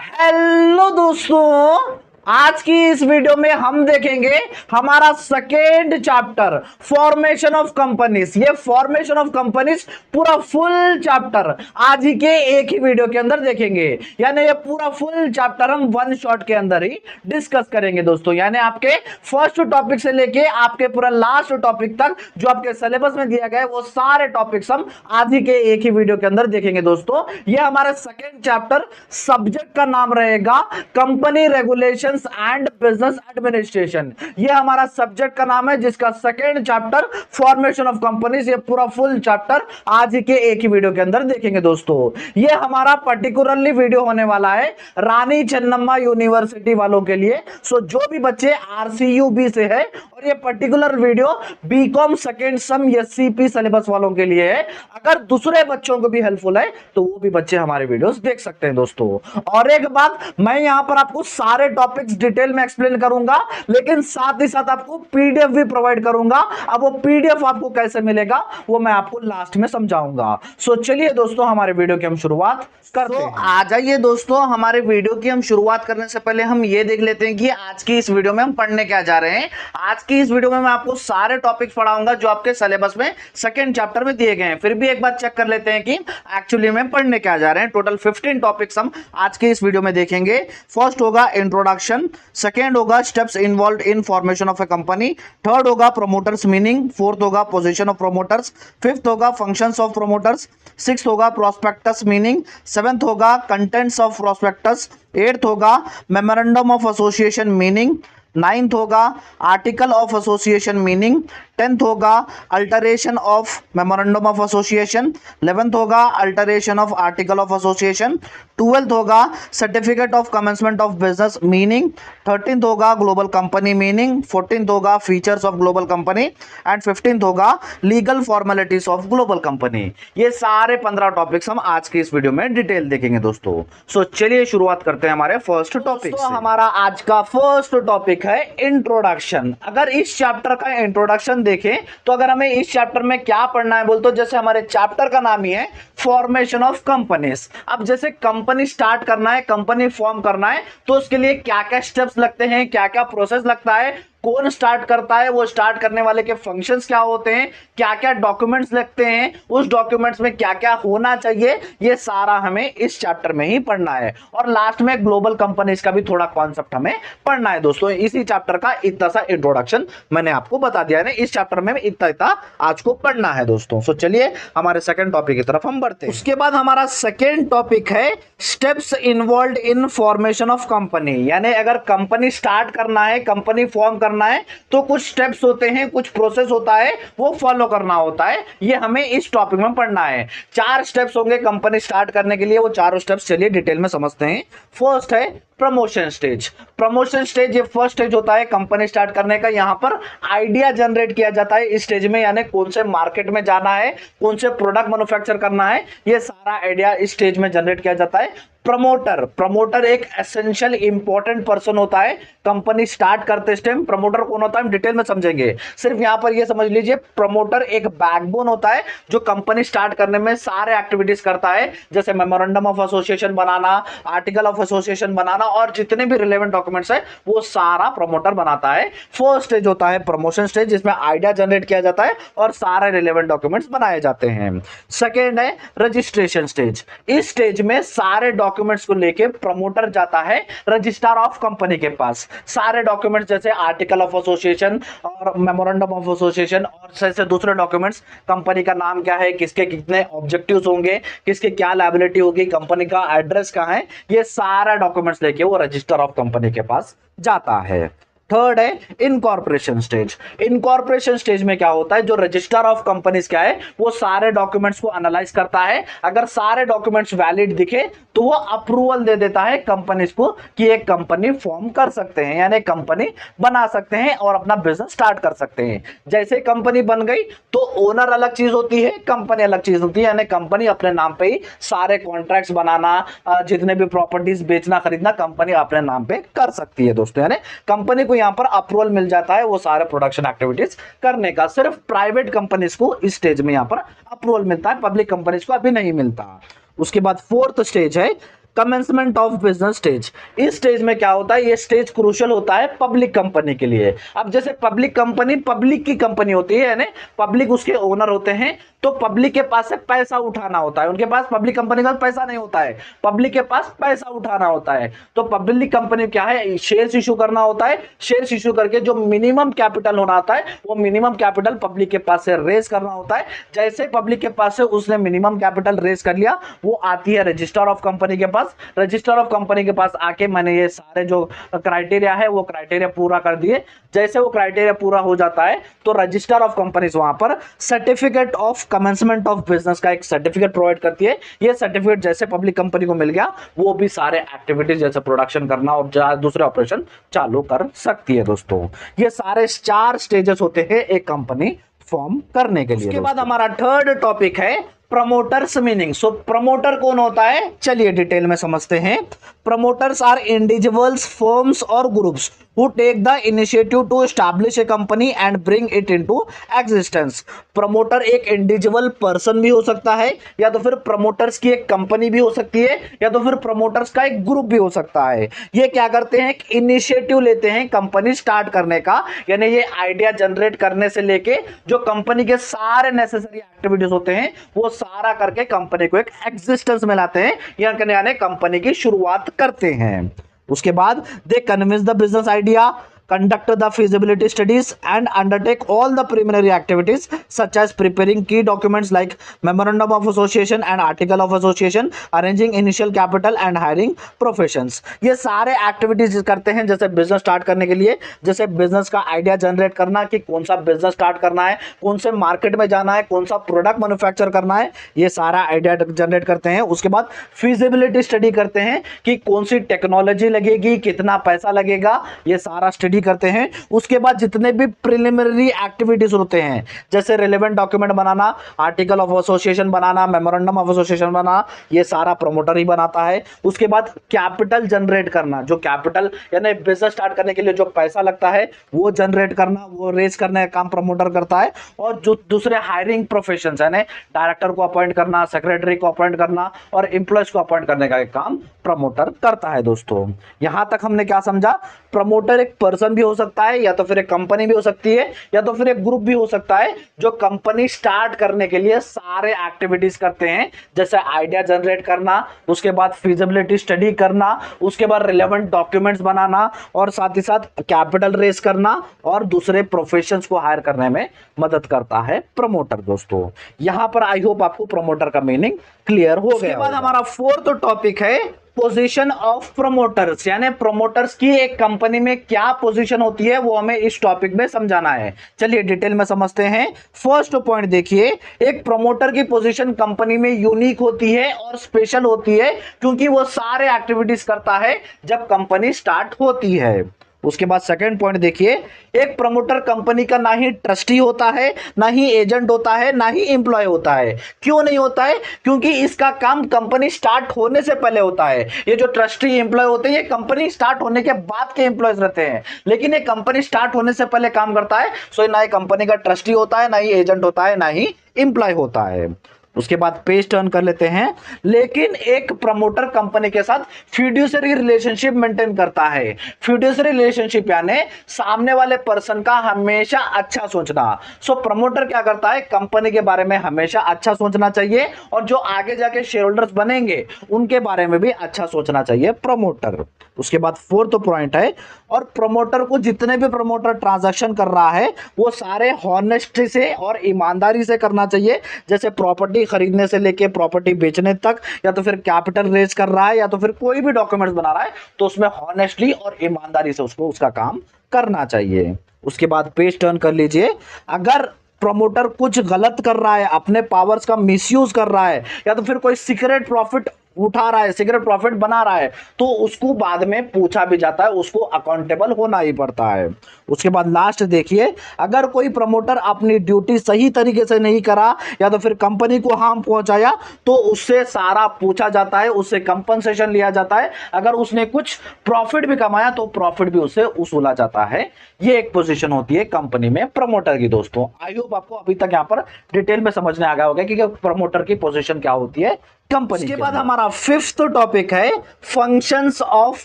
Hello दोस्तों, आज की इस वीडियो में हम देखेंगे हमारा second chapter formation of companies. ये फॉर्मेशन ऑफ कंपनीज पूरा फुल चैप्टर आज ही के एक ही वीडियो के अंदर देखेंगे। यानी ये पूरा फुल चैप्टर हम वन शॉट के अंदर ही डिस्कस करेंगे दोस्तों। यानी आपके फर्स्ट टॉपिक से लेके आपके पूरा लास्ट टॉपिक तक जो आपके सिलेबस में दिया गया है वो सारे टॉपिक्स हम आज ही के एक ही वीडियो के अंदर देखेंगे दोस्तों। ये हमारा सेकेंड चैप्टर, सब्जेक्ट का नाम रहेगा company regulation and business administration. ये हमारा सब्जेक्ट का नाम है, जिसका second chapter formation of companies. ये पूरा फुल चैप्टर आज ही के एक ही वीडियो के अंदर देखेंगे दोस्तों। ये हमारा पर्टिकुलरली वीडियो होने वाला है रानी चन्नम्मा यूनिवर्सिटी वालों के लिए। सो जो भी बच्चे आरसीयूबी से है, और ये particular video BCom second sum SCP syllabus वालों के लिए है। अगर दूसरे बच्चों को भी हेल्पफुल है तो वो भी बच्चे हमारे वीडियोस देख सकते हैं दोस्तों। और एक बात, मैं यहां पर आपको सारे टॉपिक्स डिटेल में एक्सप्लेन करूंगा, लेकिन साथ ही साथ आपको पीडीएफ भी प्रोवाइड करूंगा। अब वो पीडीएफ आपको कैसे मिलेगा वो मैं आपको लास्ट में समझाऊंगा। सो चलिए दोस्तों, हमारे वीडियो की हम शुरुआत करते हैं। आ जाइए दोस्तों, हमारे वीडियो की हम शुरुआत करने से पहले हम ये देख लेते हैं कि आज की इस वीडियो में हम पढ़ने क्या जा रहे हैं। आज की इस वीडियो में मैं आपको सारे टॉपिक्स पढ़ाऊंगा जो आपके सिलेबस में सेकंड चैप्टर में दिए गए हैं। फिर भी एक बार चेक कर लेते हैं कि एक्चुअली में पढ़ने क्या जा रहे हैं। टोटल 15 टॉपिक्स हम आज के इस वीडियो में देखेंगे। फर्स्ट होगा इंट्रोडक्शन, सेकेंड होगा steps involved in formation of a company, third होगा प्रोमोटर्स मीनिंग, फोर्थ होगा पोजीशन ऑफ प्रोमोटर्स, फिफ्थ होगा फंक्शंस ऑफ प्रोमोटर्स, सिक्स्थ होगा प्रोस्पेक्टस मीनिंग, सेवेंथ होगा कंटेंट्स ऑफ प्रोस्पेक्टस, एट्थ होगा memorandum of association meaning, ninth होगा article of association meaning, tenth होगा alteration of memorandum of association, 11th होगा alteration of article of association, 12th होगा certificate of commencement of business meaning, 13th होगा global company meaning, 14th होगा features of global company and 15th होगा legal formalities of global company. ये सारे 15 topics हम आज की इस वीडियो में डिटेल देखेंगे दोस्तों। सो चलिए शुरुआत करते हैं हमारे फर्स्ट टॉपिक से। हमारा आज का फर्स्ट टॉपिक है इंट्रोडक्शन। अगर इस चैप्टर का इंट्रोडक्शन देखें तो अगर हमें इस चैप्टर में क्या पढ़ना है बोल तो जैसे हमारे चैप्टर का नाम ही है फॉर्मेशन ऑफ कंपनीज। अब जैसे कंपनी स्टार्ट करना है, कंपनी फॉर्म करना है, तो उसके लिए क्या क्या स्टेप्स लगते हैं, क्या क्या प्रोसेस लगता है, कौन स्टार्ट करता है, वो स्टार्ट करने वाले के फंक्शंस क्या होते हैं, क्या क्या डॉक्यूमेंट्स लगते हैं, उस डॉक्यूमेंट्स में क्या क्या होना चाहिए, ये सारा हमें इस चैप्टर में ही पढ़ना है। और लास्ट में ग्लोबल कंपनीज का भी थोड़ा कॉन्सेप्ट हमें पढ़ना है दोस्तों। इसी चैप्टर का इतना सा इंट्रोडक्शन मैंने आपको बता दिया है। इस चैप्टर में इतना इतना आज को पढ़ना है दोस्तों। सो चलिए हमारे सेकंड टॉपिक की तरफ हम बढ़ते हैं। उसके बाद हमारा सेकंड टॉपिक है steps involved in formation of company. यानी अगर कंपनी स्टार्ट करना है, कंपनी फॉर्म करना है, तो कुछ स्टेप्स होते हैं, कुछ प्रोसेस होता है, वो फॉलो करना होता है। ये हमें इस टॉपिक में पढ़ना है। 4 स्टेप्स होंगे कंपनी स्टार्ट करने के लिए। वो चारों स्टेप्स चलिए डिटेल में समझते हैं। फर्स्ट है प्रमोशन स्टेज। प्रमोशन स्टेज ये फर्स्ट स्टेज होता है कंपनी स्टार्ट करने का। यहां पर आइडिया जनरेट किया जाता है इस स्टेज में, यानी कौन से मार्केट में जाना है, कौन से प्रोडक्ट मैन्युफैक्चर करना है, ये सारा आइडिया इस स्टेज में जनरेट किया जाता है। प्रमोटर एक एसेंशियल इंपॉर्टेंट पर्सन होता है कंपनी स्टार्ट करते टाइम। प्रमोटर कौन होता है हम डिटेल में समझेंगे। सिर्फ यहां पर ये समझ लीजिए, प्रमोटर एक बैकबोन होता है जो कंपनी स्टार्ट करने में सारे एक्टिविटीज करता है, जैसे मेमोरेंडम ऑफ एसोसिएशन बनाना, आर्टिकल ऑफ एसोसिएशन बनाना, और जितने भी रिलेवेंट डॉक्यूमेंट्स है वो सारा प्रमोटर बनाता है। फर्स्ट स्टेज होता है प्रमोशन स्टेज, जिसमें आइडिया जनरेट किया जाता है और सारे रिलेवेंट डॉक्यूमेंट्स बनाए जाते हैं। सेकेंड है रजिस्ट्रेशन स्टेज। इस स्टेज में सारे डॉक्यूमेंट्स को लेके प्रमोटर जाता है रजिस्ट्रार ऑफ कंपनी के पास। सारे डॉक्यूमेंट्स जैसे आर्टिकल ऑफ एसोसिएशन और मेमोरेंडम ऑफ एसोसिएशन और जैसे दूसरे डॉक्यूमेंट्स, कंपनी का नाम क्या है, किसके कितने ऑब्जेक्टिव्स होंगे, किसके क्या लायबिलिटी होगी, कंपनी का एड्रेस कहां है, ये सारा डॉक्यूमेंट्स लेके वो रजिस्टर ऑफ कंपनी के पास जाता है। थर्ड है इनकॉर्पोरेशन स्टेज। इनकॉर्पोरेशन स्टेज में क्या होता है, जो रजिस्ट्रार ऑफ कंपनीज क्या है वो सारे डॉक्यूमेंट्स को एनालाइज करता है। अगर सारे डॉक्यूमेंट्स वैलिड दिखे तो वो अप्रूवल दे देता है कंपनीज को कि एक कंपनी फॉर्म कर सकते हैं, यानी कंपनी बना सकते हैं और अपना बिजनेस स्टार्ट कर सकते हैं। जैसे कंपनी बन गई तो ओनर अलग चीज होती है, कंपनी अलग चीज होती है। यानी कंपनी अपने नाम पे ही सारे कॉन्ट्रैक्ट्स बनाना, जितने भी प्रॉपर्टीज बेचना खरीदना कंपनी अपने नाम पे कर सकती है दोस्तों। यानी कंपनी को यहां पर अप्रूवल मिल जाता है वो सारे प्रोडक्शन एक्टिविटीज करने का। सिर्फ प्राइवेट कंपनीज को इस स्टेज में यहां पर अप्रूवल मिलता है, पब्लिक कंपनीज को अभी नहीं मिलता। उसके बाद फोर्थ स्टेज है कमेंसमेंट ऑफ बिजनेस स्टेज। इस स्टेज में क्या होता है, ये स्टेज क्रूशियल होता है पब्लिक कंपनी के लिए। अब जैसे पब्लिक कंपनी पब्लिक की कंपनी होती है, यानी पब्लिक उसके ओनर होते हैं, तो पब्लिक के पास से पैसा उठाना होता है। उनके पास पब्लिक कंपनी का पैसा नहीं होता है, पब्लिक के पास पैसा उठाना होता है। तो पब्लिक कंपनी क्या है, शेयर्स इशू करना होता है। शेयर्स इशू करके जो मिनिमम कैपिटल होना होता है, वो मिनिमम कैपिटल पब्लिक के पास से रेज करना होता है। जैसे पब्लिक के पास से उसने मिनिमम कैपिटल रेज कर लिया, वो आती है रजिस्टर ऑफ कंपनी के पास। रजिस्टर ऑफ कंपनी के पास आके मैंने ये सारे जो क्राइटेरिया है वो क्राइटेरिया पूरा कर दिए। जैसे वो क्राइटेरिया पूरा हो जाता है तो रजिस्टर ऑफ कंपनीज वहां पर certificate of commencement of business का एक सर्टिफिकेट प्रोवाइड करती है। ये सर्टिफिकेट जैसे पब्लिक कंपनी को मिल गया, वो भी सारे एक्टिविटीज जैसे प्रोडक्शन करना और दूसरे ऑपरेशन चालू कर सकती है। दोस्तों ये सारे 4 स्टेजेस होते हैं एक कंपनी फॉर्म करने के लिए। उसके बाद हमारा थर्ड टॉपिक है प्रमोटर्स मीनिंग। सो प्रमोटर कौन होता है, चलिए डिटेल में समझते हैं। प्रमोटर्स आर इंडिविजुअल्स, फर्म्स और groups who take the initiative to establish a company and bring it into existence। Promoter एक इंडिविजुअल पर्सन भी हो सकता है, या तो फिर प्रमोटर्स की एक कंपनी भी हो सकती है, या तो फिर प्रमोटर्स का एक ग्रुप भी हो सकता है। ये क्या करते हैं, इनिशिएटिव लेते हैं कंपनी स्टार्ट करने का, यानी ये आइडिया जनरेट करने से लेके जो कंपनी के सारे नेसेसरी एक्टिविटीज होते हैं वो सारा करके कंपनी को एक एग्जिस्टेंस में लाते हैं, यानी कंपनी की शुरुआत करते हैं। उसके बाद they convince the business idea, conduct the feasibility studies and undertake all the preliminary activities such as preparing key documents like memorandum of association and article of association, arranging initial capital and hiring professions। ये सारे activities करते हैं जैसे business start करने के लिए, जैसे business का आइडिया जनरेट करना कि कौन सा बिजनेस स्टार्ट करना है, कौन से मार्केट में जाना है, कौन सा प्रोडक्ट मैन्युफैक्चर करना है, ये सारा आइडिया जनरेट करते हैं। उसके बाद फिजिबिलिटी स्टडी करते हैं कि कौन सी टेक्नोलॉजी लगेगी, कितना पैसा लगेगा, ये सारा स्टडी करते हैं। उसके बाद जितने भी प्रिलिमिनरी एक्टिविटीज होते हैं जैसे रिलेवेंट डॉक्यूमेंट बनाना, आर्टिकल ऑफ एसोसिएशन बनाना, मेमोरेंडम ऑफ एसोसिएशन बनाना, ये सारा प्रमोटर ही बनाता है। उसके बाद कैपिटल जनरेट करना, जो कैपिटल यानी बिजनेस स्टार्ट करने के लिए जो पैसा लगता है वो जनरेट करना, वो रेज करने का काम प्रमोटर करता है। और जो दूसरे हायरिंग प्रोफेशंस यानी डायरेक्टर को अपॉइंट करना, सेक्रेटरी को अपॉइंट करना और एम्प्लॉयज को अपॉइंट करने का काम प्रमोटर करता है। दोस्तों यहां तक हमने क्या समझा, प्रमोटर एक पर्सन भी हो सकता है, या तो फिर एक कंपनी भी हो सकती है, या तो फिर एक ग्रुप भी हो सकता है जो कंपनी स्टार्ट करने के लिए सारे एक्टिविटीज करते हैं, जैसे आइडिया जनरेट करना, उसके बाद फिजिबिलिटी स्टडी करना, उसके बाद रिलेवेंट डॉक्यूमेंट्स बनाना और साथ ही साथ कैपिटल रेज करना और दूसरे प्रोफेशंस को हायर करने में मदद करता है प्रमोटर। दोस्तों यहां पर आई होप आपको प्रमोटर का मीनिंग क्लियर हो गया। उसके बाद हमारा फोर्थ टॉपिक है पोजीशन ऑफ प्रमोटर्स, यानी प्रमोटर्स की एक कंपनी में क्या पोजीशन होती है वो हमें इस टॉपिक में समझाना है। चलिए डिटेल में समझते हैं। फर्स्ट पॉइंट देखिए, एक प्रमोटर की पोजीशन कंपनी में यूनिक होती है और स्पेशल होती है क्योंकि वो सारे एक्टिविटीज करता है जब कंपनी स्टार्ट होती है। उसके बाद सेकंड पॉइंट देखिए, एक प्रमोटर कंपनी का ना ही ट्रस्टी होता है, ना ही एजेंट होता है, ना ही एम्प्लॉय होता है। क्यों नहीं होता है, क्योंकि इसका काम कंपनी स्टार्ट होने से पहले होता है। ये जो ट्रस्टी एम्प्लॉय होते हैं ये कंपनी स्टार्ट होने के बाद के एम्प्लॉयज रहते हैं, लेकिन ये कंपनी स्टार्ट होने से पहले काम करता है। सो ना ही कंपनी का ट्रस्टी होता है, ना ही एजेंट होता है, ना ही एम्प्लॉय होता है। उसके बाद पेज टर्न कर लेते हैं। लेकिन एक प्रमोटर कंपनी के साथ फिड्यूसरी रिलेशनशिप मेंटेन करता है। फिड्यूसरी रिलेशनशिप यानी सामने वाले पर्सन का हमेशा अच्छा सोचना। सो प्रमोटर क्या करता है, कंपनी के बारे में हमेशा अच्छा सोचना चाहिए और जो आगे जाके शेयर होल्डर्स बनेंगे उनके बारे में भी अच्छा सोचना चाहिए प्रमोटर। उसके बाद फोर्थ पॉइंट है, और प्रमोटर को जितने भी प्रमोटर ट्रांजैक्शन कर रहा है वो सारे हॉनेस्टी से और ईमानदारी से करना चाहिए। जैसे प्रॉपर्टी खरीदने से लेके प्रॉपर्टी बेचने तक, या तो फिर कैपिटल रेज कर रहा है, या तो फिर कोई भी डॉक्यूमेंट्स बना रहा है, तो उसमें हॉनेस्टली और ईमानदारी से उसको उसका काम करना चाहिए। उसके बाद पेज टर्न कर लीजिए। अगर प्रमोटर कुछ गलत कर रहा है, अपने पावर्स का मिसयूज कर रहा है, या तो फिर कोई सीक्रेट प्रॉफिट उठा रहा है, सीक्रेट प्रॉफिट बना रहा है, तो उसको बाद में पूछा भी जाता है, उसको अकाउंटेबल होना ही पड़ता है। उसके बाद लास्ट देखिए, अगर कोई प्रमोटर अपनी ड्यूटी सही तरीके से नहीं करा या तो फिर कंपनी को हार्म पहुंचाया तो उससे सारा पूछा जाता है, उससे कंपनसेशन लिया जाता है। अगर उसने कुछ प्रॉफिट भी कमाया तो प्रॉफिट भी उससे वसूला जाता है। ये एक पोजीशन होती है कंपनी में प्रमोटर की। दोस्तों आई होप आपको अभी तक यहां पर डिटेल में समझने आ गया होगा कि प्रमोटर की पोजीशन क्या होती है, कंपनी के बाद हमारा फिफ्थ टॉपिक है फंक्शंस ऑफ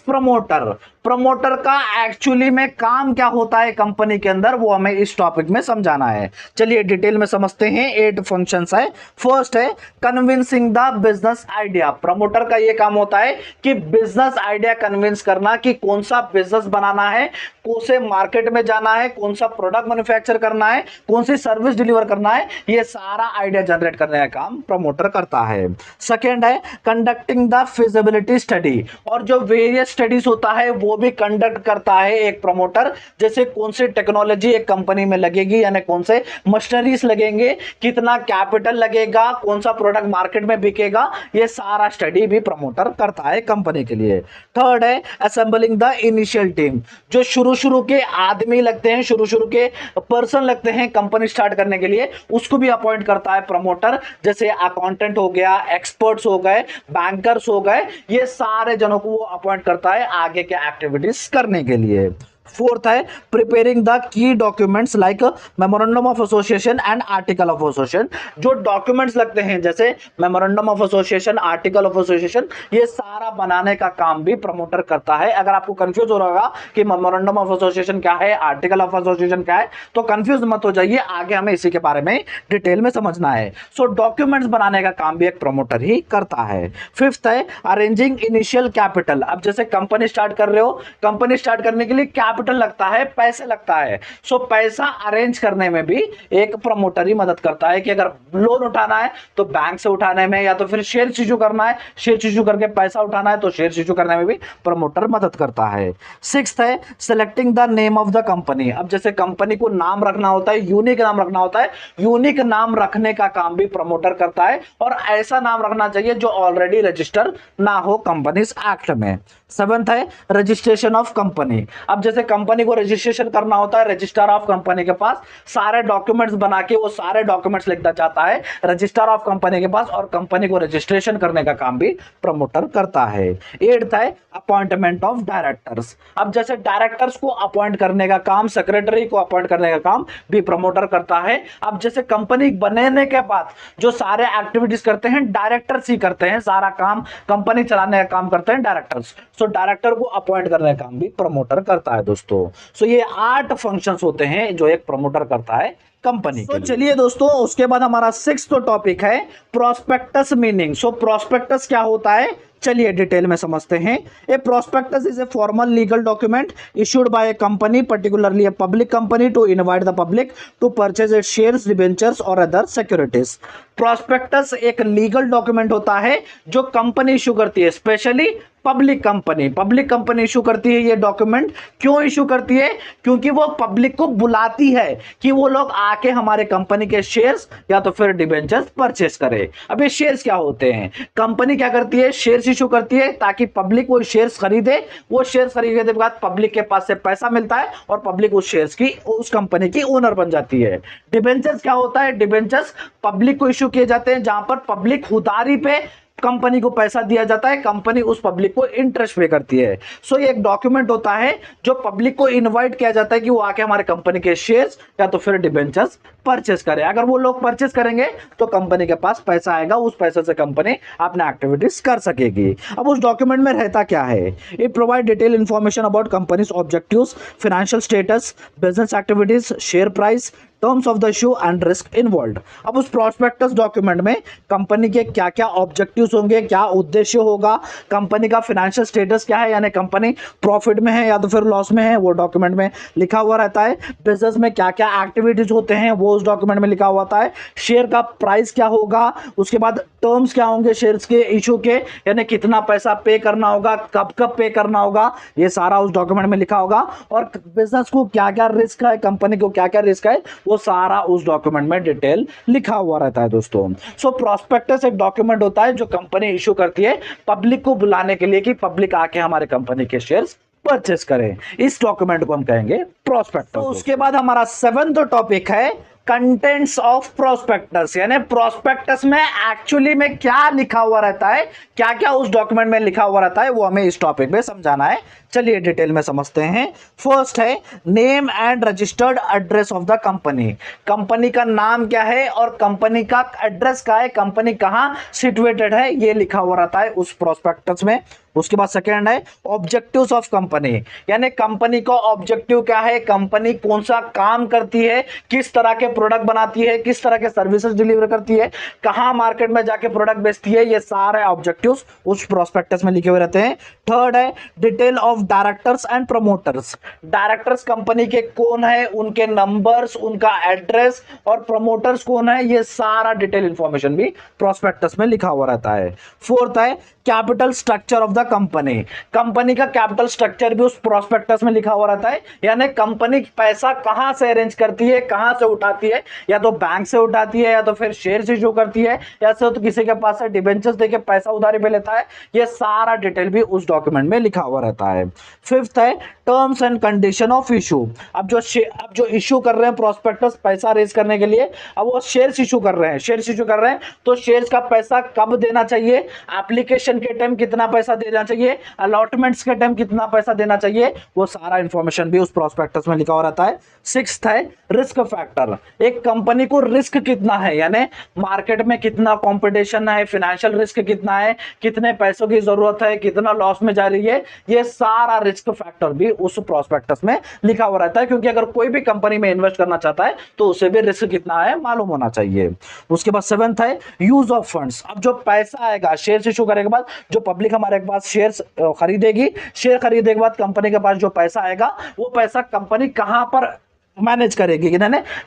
प्रमोटर। प्रमोटर का एक्चुअली में काम क्या होता है कंपनी के अंदर, वो हमें इस टॉपिक में समझाना है। चलिए डिटेल में समझते हैं। 8 फंक्शंस है। फर्स्ट है convincing the business idea. Promoter का ये काम होता है कि बिजनेस आइडिया कन्विंस करना कि कौन सा बिजनेस बनाना है, कौन से मार्केट में जाना है, कौन सा प्रोडक्ट मैन्युफैक्चर करना है, कौन सी सर्विस डिलीवर करना है, ये सारा आइडिया जनरेट करने का काम प्रमोटर करता है। सेकेंड है कंडक्टिंग द फिजिबिलिटी स्टडी। और जो वेरियस स्टडीज होता है वो भी कंडक्ट करता है एक प्रमोटर। जैसे कौन सी टेक्नोलॉजी एक कंपनी में लगेगी, यानी कौन से मशीनरीज लगेंगे, कितना कैपिटल लगेगा, कौन सा प्रोडक्ट मार्केट में बिकेगा, ये सारा स्टडी भी प्रमोटर करता है कंपनी के लिए। थर्ड है असेंबलिंग द इनिशियल टीम। जो शुरू के आदमी लगते हैं, शुरू के पर्सन लगते हैं कंपनी स्टार्ट करने के लिए, उसको भी अपॉइंट करता है प्रमोटर। जैसे अकाउंटेंट हो गया, एक्सपर्ट्स हो गए, बैंकर्स हो गए, ये सारे जनों को वो अपॉइंट करता है आगे के एक्टिविटीज करने के लिए। फोर्थ है preparing the key documents like memorandum of association and article of association. जो डॉक्यूमेंट्स लगते हैं जैसे memorandum of association, article of association, ये सारा बनाने का काम भी प्रमोटर करता है। अगर आपको कंफ्यूज हो रहा होगा कि मेमोरेंडम ऑफ एसोसिएशन क्या है, आर्टिकल ऑफ एसोसिएशन क्या है, तो कंफ्यूज मत हो जाइए, आगे हमें इसी के बारे में डिटेल में समझना है। सो डॉक्यूमेंट्स बनाने का काम भी एक प्रमोटर ही करता है। फिफ्थ है अरेंजिंग इनिशियल कैपिटल। अब जैसे कंपनी स्टार्ट कर रहे हो, कंपनी स्टार्ट करने के लिए कैपिटल लगता है, पैसे लगता है। सो पैसा अरेंज करने में भी एक प्रमोटर ही मदद करता है कि अगर लोन उठाना है तो बैंक से उठाने में, या तो फिर शेयर इश्यू करना है, शेयर इश्यू करके पैसा उठाना है तो शेयर इश्यू करने में भी प्रमोटर मदद करता है। सिक्स्थ है selecting the name of the company. अब जैसे कंपनी को नाम रखना होता है, यूनिक नाम रखना होता है, यूनिक नाम रखने का काम भी प्रमोटर करता है, और ऐसा नाम रखना चाहिए जो ऑलरेडी रजिस्टर ना हो कंपनीज एक्ट में। सेवेंथ है रजिस्ट्रेशन ऑफ कंपनी। अब जैसे कंपनी को रजिस्ट्रेशन करना होता है, रजिस्ट्रार ऑफ कंपनी के पास सारे डॉक्यूमेंट्स बना के वो सारे डॉक्यूमेंट्स लिखना चाहता है रजिस्ट्रार ऑफ कंपनी के पास, और कंपनी को रजिस्ट्रेशन करने का काम भी प्रमोटर करता है। एट्थ है अपॉइंटमेंट ऑफ डायरेक्टर्स। अब जैसे डायरेक्टर्स को अपॉइंट करने का काम, सेक्रेटरी को अपॉइंट करने का काम भी प्रमोटर करता है। अब जैसे कंपनी बनने के बाद जो सारे एक्टिविटीज करते हैं डायरेक्टर्स ही करते हैं, सारा काम कंपनी चलाने का काम करते हैं डायरेक्टर्स। सो डायरेक्टर को अपॉइंट करने का काम भी प्रमोटर करता है दोस्तों। सो ये 8 फंक्शंस होते हैं जो एक प्रमोटर करता है कंपनी। तो चलिए दोस्तों, उसके बाद हमारा 6th टॉपिक है प्रोस्पेक्टस मीनिंग। सो प्रोस्पेक्टस क्या होता है, चलिए डिटेल में समझते हैं। A prospectus is a formal legal document issued by a company, particularly a public company, to invite the public to purchase its shares, debentures और अदर सिक्योरिटीज। प्रोस्पेक्टस एक legal document होता है जो कंपनी इशू करती है, specially public company issue करती है ये डॉक्यूमेंट। क्यों इशू करती है? क्योंकि वो पब्लिक को बुलाती है कि वो लोग आके हमारे कंपनी के शेयर्स या तो फिर डिबेंचर्स परचेस करें। अब ये शेयर्स क्या होते हैं? कंपनी क्या करती है, शेयर्स इशू करती है ताकि पब्लिक वो शेयर्स खरीदे। वो शेयर्स खरीदने के बाद पब्लिक के पास से पैसा मिलता है और पब्लिक उस शेयर्स की, उस कंपनी की ओनर बन जाती है। डिबेंचर्स क्या होता है? डिबेंचर्स पब्लिक को इशू किए जाते हैं जहां पर पब्लिक उधारी पे कंपनी को पैसा दिया जाता है, कंपनी उस पब्लिक को इंटरेस्ट पे करती है। सो ये एक डॉक्यूमेंट होता है जो पब्लिक को इनवाइट किया जाता है कि वो आके हमारे कंपनी के शेयर्स या तो फिर डिबेंचर्स परचेस करें। अगर वो लोग परचेस करेंगे तो कंपनी के पास पैसा आएगा, उस पैसे से कंपनी अपने एक्टिविटीज कर सकेगी। अब उस डॉक्यूमेंट में रहता क्या है? It provide detail information about companies objectives, financial status, business activities, share price, terms of the issue and risk involved. अब उस प्रोस्पेक्टस डॉक्यूमेंट में कंपनी के क्या क्या ऑब्जेक्टिव्स होंगे, क्या उद्देश्य होगा, कंपनी का फाइनेंशियल स्टेटस क्या है, यानी कंपनी प्रॉफिट में है या तो फिर लॉस में है, वो डॉक्यूमेंट में लिखा हुआ रहता है। बिजनेस में क्या क्या एक्टिविटीज होते हैं वो उस डॉक्यूमेंट में लिखा हुआ होता है। शेयर का प्राइस क्या होगा, उसके बाद टर्म्स क्या होंगे शेयर्स के इशू के, यानी कितना पैसा पे करना होगा, कब कब पे करना होगा, ये सारा उस डॉक्यूमेंट में लिखा होगा। और बिजनेस को क्या क्या रिस्क है, कंपनी को क्या क्या रिस्क है, वो सारा उस डॉक्यूमेंट में डिटेल लिखा हुआ रहता है दोस्तों। सो प्रोस्पेक्टस एक डॉक्यूमेंट होता है जो कंपनी इशू करती है पब्लिक को बुलाने के लिए कि पब्लिक आके हमारे कंपनी के शेयर्स परचेस करें। इस डॉक्यूमेंट को हम कहेंगे प्रोस्पेक्टस। तो उसके बाद हमारा 7th टॉपिक है कंटेंट्स ऑफ प्रोस्पेक्टस, यानी प्रोस्पेक्टस में एक्चुअली में क्या लिखा हुआ रहता है, क्या क्या उस डॉक्यूमेंट में लिखा हुआ रहता है, वो हमें इस टॉपिक में समझाना है। चलिए डिटेल में समझते हैं। फर्स्ट है name and registered address of the company. Company का नाम क्या है और कंपनी का एड्रेस क्या है, कंपनी कहां सिचुएटेड है, ये लिखा हुआ रहता है उस प्रोस्पेक्टस में। उसके बाद सेकेंड है ऑब्जेक्टिव्स ऑफ कंपनी, यानी कंपनी का ऑब्जेक्टिव क्या है, कंपनी कौन सा काम करती है, किस तरह के प्रोडक्ट बनाती है, किस तरह के सर्विसेज डिलीवर करती है, कहां मार्केट में जाके प्रोडक्ट बेचती है, ये सारे ऑब्जेक्टिव्स उस प्रोस्पेक्टस में लिखे हुए रहते हैं। थर्ड है detail of directors and promoters. Directors company के कौन है, उनके नंबर्स, उनका एड्रेस, और प्रमोटर्स कौन है, ये सारा डिटेल इंफॉर्मेशन भी प्रोस्पेक्टस में लिखा हुआ रहता है। फोर्थ है capital structure of the company. Company का कैपिटल स्ट्रक्चर भी उस प्रोस्पेक्टस में लिखा हुआ रहता है, यानी कंपनी पैसा कहां से अरेंज करती है, कहां से उठाती है, या तो बैंक से उठाती है, या तो फिर शेयर इशू करती है, या तो किसी के पास से डिबेंचर्स देके पैसा उधारी पे लेता है, ये सारा डिटेल भी उस डॉक्यूमेंट में लिखा हुआ रहता है। फिफ्थ है terms and condition of issue. अब जो इशू कर रहे हैं प्रोस्पेक्टस पैसा रेज करने के लिए, अब वो शेयर्स इशू कर रहे हैं, तो शेयर्स का पैसा कब देना चाहिए, एप्लीकेशन के टाइम कितना पैसा देना चाहिए, अलॉटमेंट्स के टाइम कितना पैसा देना चाहिए, वो सारा इंफॉर्मेशन भी उस प्रोस्पेक्टस में लिखा हुआ रहता है। सिक्स्थ है रिस्क फैक्टर। एक कंपनी को रिस्क कितना है, यानी मार्केट में कितना कंपटीशन है, फाइनेंशियल रिस्क कितना है, कितने पैसों की जरूरत है, कितना लॉस में जा रही है, ये सारा रिस्क फैक्टर भी उस प्रोस्पेक्टस में लिखा हुआ रहता है, क्योंकि अगर कोई भी कंपनी में इन्वेस्ट करना चाहता है तो उसे भी रिस्क कितना है मालूम होना चाहिए। उसके बाद सेवेंथ है यूज ऑफ फंड्स। अब जो पैसा आएगा शेयर इशू करने के बाद, जो पब्लिक हमारे पास शेयर खरीदेगी, शेयर खरीदने के बाद कंपनी के पास जो पैसा आएगा, वो पैसा कंपनी कहां पर मैनेज करेगी,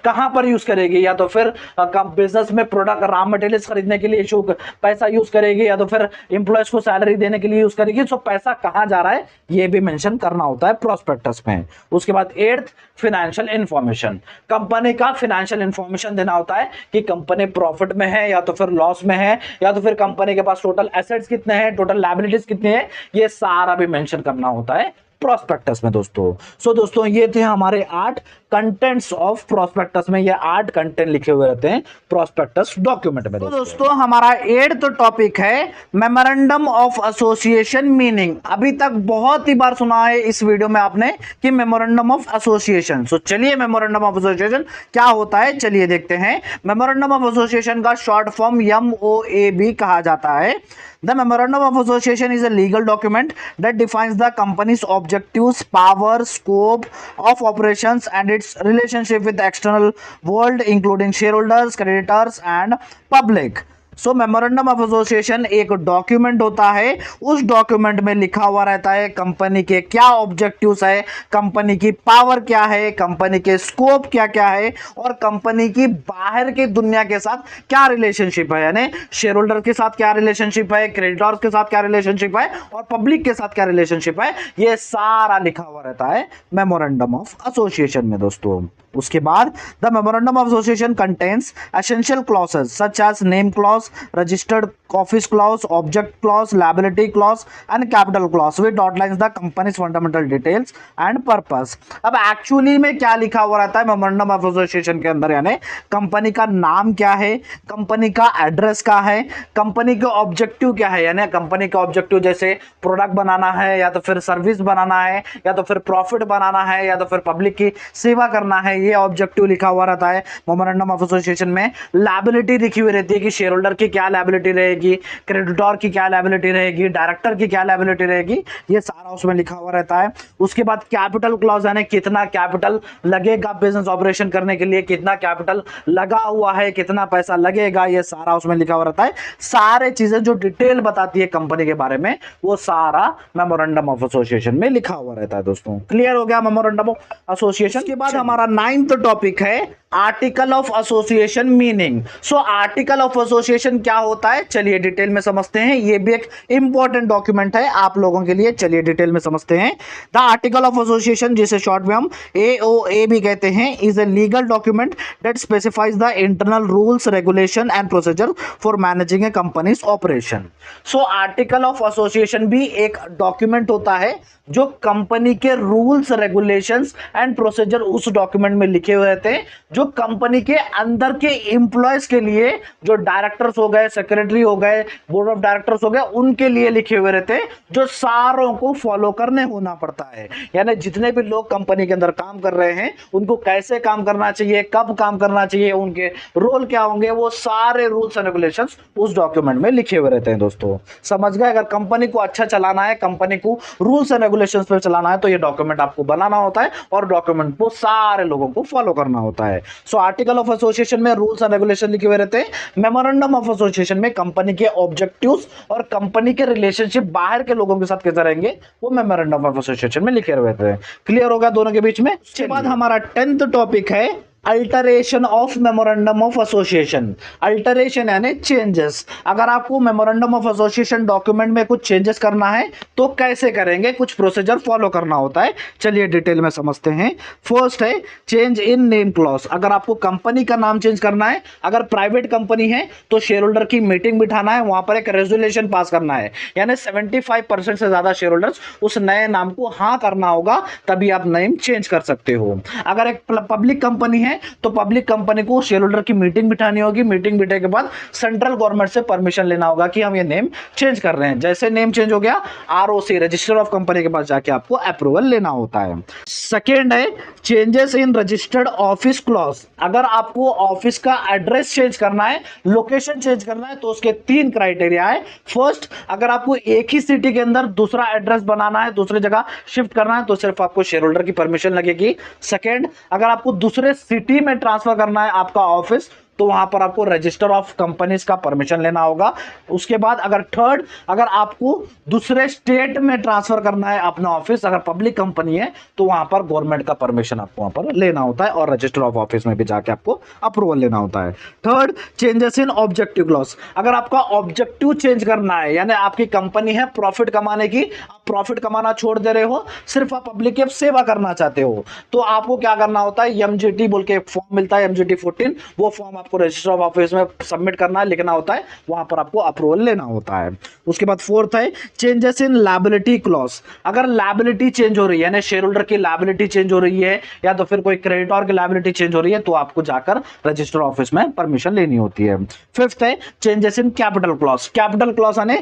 कहां पर यूज करेगी, या तो फिर बिजनेस में प्रोडक्ट रॉ मटेरियल्स खरीदने के लिए पैसा यूज करेगी, या तो फिर एम्प्लॉयज को सैलरी देने के लिए यूज करेगी। तो पैसा कहां जा रहा है ये भी मेंशन करना होता है प्रोस्पेक्टस में। उसके बाद एट्थ फाइनेंशियल इंफॉर्मेशन। कंपनी का फाइनेंशियल इंफॉर्मेशन देना होता है कि कंपनी प्रॉफिट में है या तो फिर लॉस में है, या तो फिर कंपनी के पास टोटल एसेट्स कितने हैं, टोटल लायबिलिटीज कितनी है, ये सारा भी मेंशन करना होता है प्रोस्पेक्टस में दोस्तों। सो दोस्तों ये थे हमारे 8 कंटेंट्स ऑफ प्रोस्पेक्टस में, ये 8 कंटेंट लिखे हुए रहते हैं प्रोस्पेक्टस डॉक्यूमेंट में। तो दोस्तों हमारा 8th टॉपिक है मेमोरेंडम ऑफ एसोसिएशन मीनिंग। अभी तक बहुत ही बार सुना है इस वीडियो में आपने कि मेमोरेंडम ऑफ एसोसिएशन। सो चलिए मेमोरेंडम ऑफ एसोसिएशन क्या होता है चलिए देखते हैं। मेमोरेंडम ऑफ एसोसिएशन का शॉर्ट फॉर्म MOA कहा जाता है। The Memorandum of Association is a legal document that defines the company's objectives, power, scope of operations, and its relationship with the external world, including shareholders, creditors, and public. So memorandum of association एक document होता है, उस document में लिखा हुआ रहता है company के क्या ऑब्जेक्टिव्स है, कंपनी की पावर क्या है, कंपनी के स्कोप क्या क्या है, और कंपनी की बाहर की दुनिया के साथ क्या रिलेशनशिप है, यानी शेयर होल्डर के साथ क्या रिलेशनशिप है, क्रेडिटर्स के साथ क्या रिलेशनशिप है, और पब्लिक के साथ क्या रिलेशनशिप है, ये सारा लिखा हुआ रहता है मेमोरेंडम ऑफ एसोसिएशन में दोस्तों। उसके बाद the memorandum of association contains essential clauses such as name clause, registered office clause, object clause, liability clause and capital clause which outlines the company's fundamental details and purpose. अब actually में क्या लिखा हुआ रहता है मेमोरेंडम ऑफ एसोसिएशन के अंदर, यानी कंपनी का नाम क्या है, कंपनी का एड्रेस क्या है, कंपनी के ऑब्जेक्टिव क्या है, यानी कंपनी का ऑब्जेक्टिव जैसे प्रोडक्ट बनाना है, या तो फिर सर्विस बनाना है, या तो फिर प्रॉफिट बनाना है, या तो फिर पब्लिक की सेवा करना है, ये ऑब्जेक्टिव लिखा हुआ रहता है मेमोरेंडम ऑफ एसोसिएशन में। लायबिलिटी लिखी हुई रहती है कि शेयर होल्डर की क्या लायबिलिटी रहेगी, क्रेडिटर की क्या लायबिलिटी रहेगी, डायरेक्टर की क्या लायबिलिटी रहेगी, ये सारा उसमें लिखा हुआ रहता है। उसके बाद कैपिटल क्लॉज, यानी कितना कैपिटल लगेगा बिजनेस ऑपरेशन करने के लिए, कितना कैपिटल लगा हुआ है, कितना पैसा लगेगा, ये सारा उसमें लिखा हुआ रहता है। सारे चीजें जो डिटेल बताती है कंपनी के बारे में, वो सारा मेमोरेंडम ऑफ एसोसिएशन में लिखा हुआ रहता है दोस्तों। क्लियर हो गया मेमोरेंडम ऑफ एसोसिएशन। के बाद हमारा 9th टॉपिक है article of association meaning. So article of association association क्या होता है, चलिए डिटेल में समझते हैं। ये भी एक इंपॉर्टेंट डॉक्यूमेंट है आप लोगों के लिए, चलिए डिटेल में समझते हैं। द आर्टिकल ऑफ एसोसिएशन, जिसे शॉर्ट में हम AOA भी कहते हैं, is a legal document that specifies the internal rules, regulation and procedure for managing A companies operation. So article of association भी एक डॉक्यूमेंट होता है जो कंपनी के रूल्स, रेगुलेशंस एंड प्रोसीजर उस डॉक्यूमेंट में लिखे हुए रहते हैं, जो कंपनी के अंदर के एम्प्लॉयज के लिए, जो डायरेक्टर्स हो गए, सेक्रेटरी हो गए, बोर्ड ऑफ डायरेक्टर्स हो गए, उनके लिए लिखे हुए रहते हैं, जो सारों को फॉलो करने होना पड़ता है। यानी जितने भी लोग कंपनी के अंदर काम कर रहे हैं, उनको कैसे काम करना चाहिए, कब काम करना चाहिए, उनके रोल क्या होंगे, वो सारे रूल्स एंड रेगुलेशंस उस डॉक्यूमेंट में लिखे हुए रहते हैं। दोस्तों समझ गए? अगर कंपनी को अच्छा चलाना है, कंपनी को रूल्स एंड रेगुलेशंस पे चलाना है, तो ये डॉक्यूमेंट आपको बनाना होता है और डॉक्यूमेंट को सारे लोगों को फॉलो करना होता है। सो आर्टिकल ऑफ एसोसिएशन में रूल्स एंड रेगुलेशन लिखे हुए रहते हैं। मेमोरेंडम ऑफ एसोसिएशन में कंपनी के ऑब्जेक्टिव्स और कंपनी के रिलेशनशिप बाहर के लोगों के साथ कैसे रहेंगे, वो मेमोरेंडम ऑफ एसोसिएशन में लिखे हुए रहते हैं। क्लियर होगा दोनों के बीच में? उसके बाद हमारा 10th टॉपिक है alteration of memorandum of association. Alteration यानी चेंजेस। अगर आपको मेमोरेंडम ऑफ एसोसिएशन डॉक्यूमेंट में कुछ चेंजेस करना है तो कैसे करेंगे, कुछ प्रोसीजर फॉलो करना होता है। चलिए डिटेल में समझते हैं। फर्स्ट है चेंज इन नेम क्लॉज। अगर आपको कंपनी का नाम चेंज करना है, अगर प्राइवेट कंपनी है तो शेयर होल्डर की मीटिंग बिठाना है, वहां पर एक रेजोल्यूशन पास करना है, यानी 75% से ज्यादा शेयर होल्डर्स उस नए नाम को हाँ करना होगा, तभी आप नेम चेंज कर सकते हो। अगर एक पब्लिक कंपनी है तो पब्लिक कंपनी को शेयर होल्डर की मीटिंग बिठानी होगी, मीटिंग बिठाने के बाद सेंट्रल गवर्नमेंट से परमिशन लेना होगा कि हम ये नेम चेंज कर रहे हैं। जैसे नेम चेंज हो गया, ROC रजिस्टर ऑफ कंपनी के पास जाके आपको अप्रूवल लेना होता है। सेकेंड है changes in registered office clause. अगर आपको ऑफिस का एड्रेस चेंज करना है, लोकेशन चेंज करना है, तो उसके 3 क्राइटेरिया है। फर्स्ट, अगर आपको एक ही सिटी के अंदर दूसरा एड्रेस बनाना है, दूसरी जगह शिफ्ट करना है, तो सिर्फ आपको शेयर होल्डर की परमिशन लगेगी। सेकेंड, अगर आपको दूसरे सिटी में ट्रांसफर करना है आपका ऑफिस, तो वहां पर आपको रजिस्टर ऑफ कंपनीज का परमिशन लेना होगा। उसके बाद अगर थर्ड, अगर आपको दूसरे स्टेट में ट्रांसफर करना है अपना ऑफिस, अगर पब्लिक कंपनी है, तो वहां पर गवर्नमेंट का परमिशन आपको वहां पर लेना होता है और रजिस्टर ऑफ ऑफिस में भी जाके आपको अप्रूवल लेना होता है। Third, changes in objective clause. अगर आपका ऑब्जेक्टिव चेंज करना है, यानी आपकी कंपनी है प्रॉफिट कमाने की, आप प्रॉफिट कमाना छोड़ दे रहे हो, सिर्फ आप पब्लिक की सेवा करना चाहते हो, तो आपको क्या करना होता है, MGT बोल के एक फॉर्म मिलता है, MGT 14, वो फॉर्म आपको रजिस्टर ऑफ ऑफिस में सबमिट करना है, लिखना होता है, वहां पर आपको अप्रूवल लेना होता है। उसके बाद फोर्थ है चेंजेस इन लायबिलिटी क्लॉज। अगर लायबिलिटी चेंज हो रही है, यानी शेयर होल्डर की लायबिलिटी चेंज हो रही है, या तो फिर कोई क्रेडिटर की लायबिलिटी चेंज हो रही है, तो आपको जाकर रजिस्टर ऑफिस में परमिशन लेनी होती है। फिफ्थ है changes in capital clause. Capital clause यानी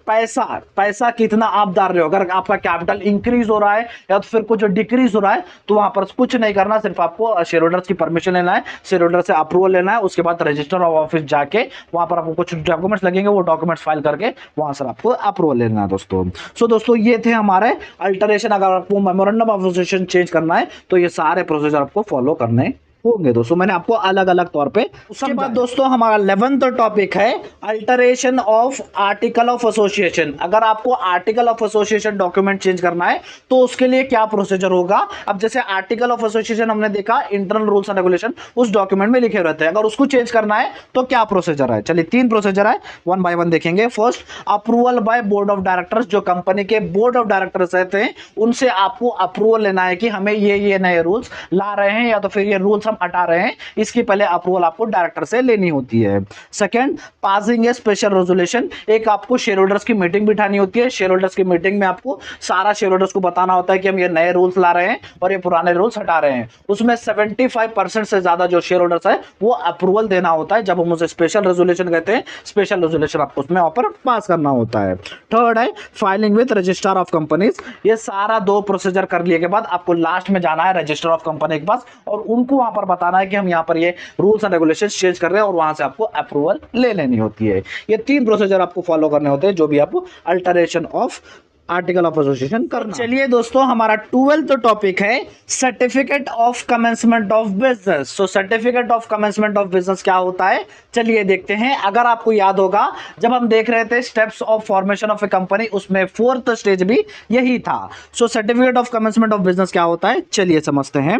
पैसा कितना आप डाल रहे हो, अगर आपका कैपिटल इंक्रीज हो रहा है या तो फिर कुछ डिक्रीज हो रहा है, तो वहां पर कुछ नहीं करना, सिर्फ आपको शेयर होल्डर्स की परमिशन लेना है, शेयर होल्डर से अप्रूवल लेना है। उसके बाद रजिस्टर ऑफ ऑफिस जाके वहां पर आपको कुछ डॉक्यूमेंट्स लगेंगे, वो डॉक्यूमेंट्स फाइल करके वहां से आपको अप्रूवल लेना है। दोस्तों ये थे हमारे अल्टरेशन। अगर आपको मेमोरेंडम ऑफ एसोसिएशन चेंज करना है तो ये सारे प्रोसीजर आपको फॉलो करने होंगे। दोस्तों मैंने आपको अलग अलग तौर पे। उसके बाद दोस्तों हमारा 11th टॉपिक है alteration of article of association. अगर आपको article of association document change करना है तो उसके लिए क्या प्रोसीजर होगा। अब जैसे आर्टिकल ऑफ एसोसिएशन हमने देखा, इंटरनल रूल्स एंड रेगुलेशन उस डॉक्यूमेंट में लिखे रहते हैं, अगर उसको चेंज करना है तो क्या प्रोसीजर है। चलिए 3 प्रोसीजर है, 1 बाय 1 देखेंगे। First, approval by board of directors. जो कंपनी के बोर्ड ऑफ डायरेक्टर्स रहते हैं उनसे आपको अप्रूवल लेना है कि हमें ये नए रूल्स ला रहे हैं, या तो फिर ये रूल्स हम हटा रहे हैं, इसकी पहले अप्रूवल आपको डायरेक्टर से लेनी होती है। सेकंड, पासिंग ए स्पेशल रेजोल्यूशन। एक आपको शेयर होल्डर्स की मीटिंग बिठानी होती है, शेयर होल्डर्स की मीटिंग में आपको सारा शेयर होल्डर्स को बताना होता है कि हम ये नए रूल्स ला रहे हैं और ये पुराने रूल्स हटा रहे हैं। उसमें 75% से ज्यादा जो शेयर होल्डर्स है वो अप्रूवल देना होता है, जब हम उसे स्पेशल रेजोल्यूशन कहते हैं। स्पेशल रेजोल्यूशन आपको उसमें ऑफर पास करना होता है। थर्ड है filing with registrar of companies. ये सारा 2 प्रोसीजर कर लिए के बाद आपको लास्ट में जाना है रजिस्टर ऑफ कंपनी के पास और उनको वहां पर बताना है कि हम यहाँ पर ये रूल्स एंड रेगुलेशंस चेंज कर रहे हैं, और वहां से आपको अप्रूवल ले लेनी होती है। ये 3 प्रोसीजर आपको फॉलो करने होते हैं जो भी आपको alteration of article of association करना। चलिए दोस्तों, हमारा 12th टॉपिक है certificate of commencement of business. So certificate of commencement of business क्या होता है, चलिए देखते हैं। अगर आपको याद होगा, जब हम देख रहे थे steps of formation of a company, उसमें 4th स्टेज भी यही था। So certificate of commencement of business क्या होता है, चलिए समझते हैं।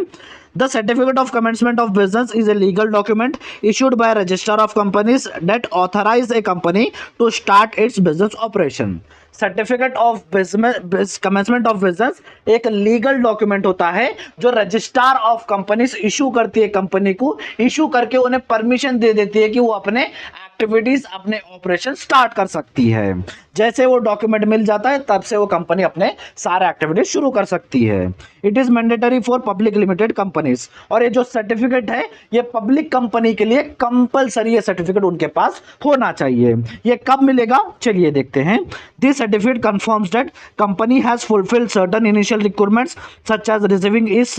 The certificate of commencement of business is a legal document issued by a registrar of companies that authorize a company to start its business operation. Certificate of business commencement of business एक legal document होता है जो registrar of companies issue करती है, company को issue करके उन्हें permission दे देती है कि वो अपने एक्टिविटीज, अपने ऑपरेशन स्टार्ट कर सकती है। जैसे वो डॉक्यूमेंट मिल जाता है, तब से वो कंपनी अपने सारे एक्टिविटीज शुरू कर सकती है। It is mandatory for public limited companies, और ये जो सर्टिफिकेट है ये पब्लिक कंपनी के लिए कंपलसरी, ये सर्टिफिकेट उनके पास होना चाहिए। ये कब मिलेगा, चलिए देखते हैं। This certificate confirms that company has fulfilled certain initial requirements such as receiving its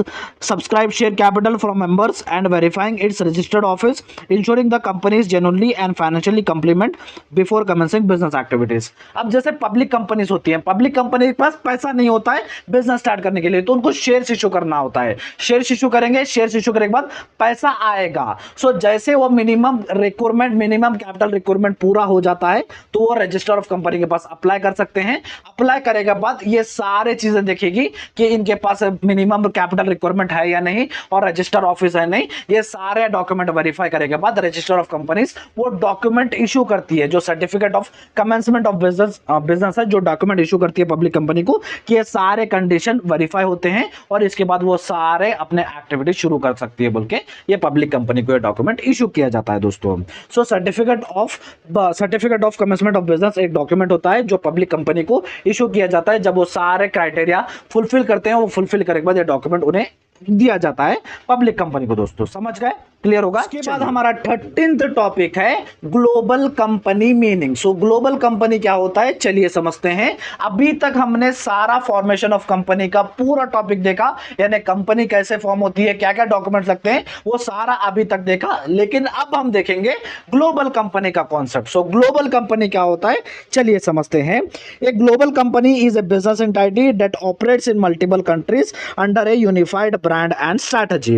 subscribed share capital from members and verifying its registered office, ensuring the company is genuinely and financially compliant before commencing business activities। अब जैसे public companies होती हैं, public company के पास पैसा नहीं होता है business start करने के लिए, तो उनको शेयर इशू करना होता है। शेयर इशू करेंगे, शेयर इशू करने के बाद पैसा आएगा। सो जैसे वो minimum requirement, minimum capital requirement पूरा हो जाता है, तो वो रजिस्टर ऑफ कंपनी के पास अप्लाई कर सकते हैं। अप्लाई करेगा बाद ये सारे चीजें देखेगी कि इनके पास मिनिमम कैपिटल रिक्वायरमेंट है या नहीं, और रजिस्टर ऑफिस है नहीं, ये सारे डॉक्यूमेंट वेरीफाई करेगा बाद रजिस्टर ऑफ कंपनीज वो डॉक्यूमेंट इशू करती है, जो certificate of commencement of business है, जो डॉक्यूमेंट इशू करती है पब्लिक कंपनी को कि ये सारे कंडीशन वेरीफाई होते हैं और इसके बाद वो सारे अपने एक्टिविटी शुरू कर सकती है बोल के ये पब्लिक कंपनी को ये डॉक्यूमेंट इशू किया जाता है दोस्तों। So certificate of commencement of business एक डॉक्यूमेंट होता है जो पब्लिक कंपनी को इशू किया जाता है। जब वो सारे क्राइटेरिया फुलफिल करते हैं, वो फुलफिल करने के बाद ये डॉक्यूमेंट उन्हें दिया जाता है पब्लिक कंपनी को। दोस्तों समझ गए, क्लियर होगा। इसके बाद हमारा 13th टॉपिक है ग्लोबल कंपनी मीनिंग। सो ग्लोबल कंपनी क्या होता है, चलिए समझते हैं। अभी तक हमने सारा फॉर्मेशन ऑफ कंपनी का पूरा टॉपिक देखा, यानी कंपनी कैसे फॉर्म होती है, क्या क्या डॉक्यूमेंट लगते हैं, वो सारा अभी तक देखा। लेकिन अब हम देखेंगे ग्लोबल कंपनी का कॉन्सेप्ट। सो ग्लोबल कंपनी क्या होता है, चलिए समझते हैं। एक global company is a business entity that operates in multiple countries under A unified brand and strategy.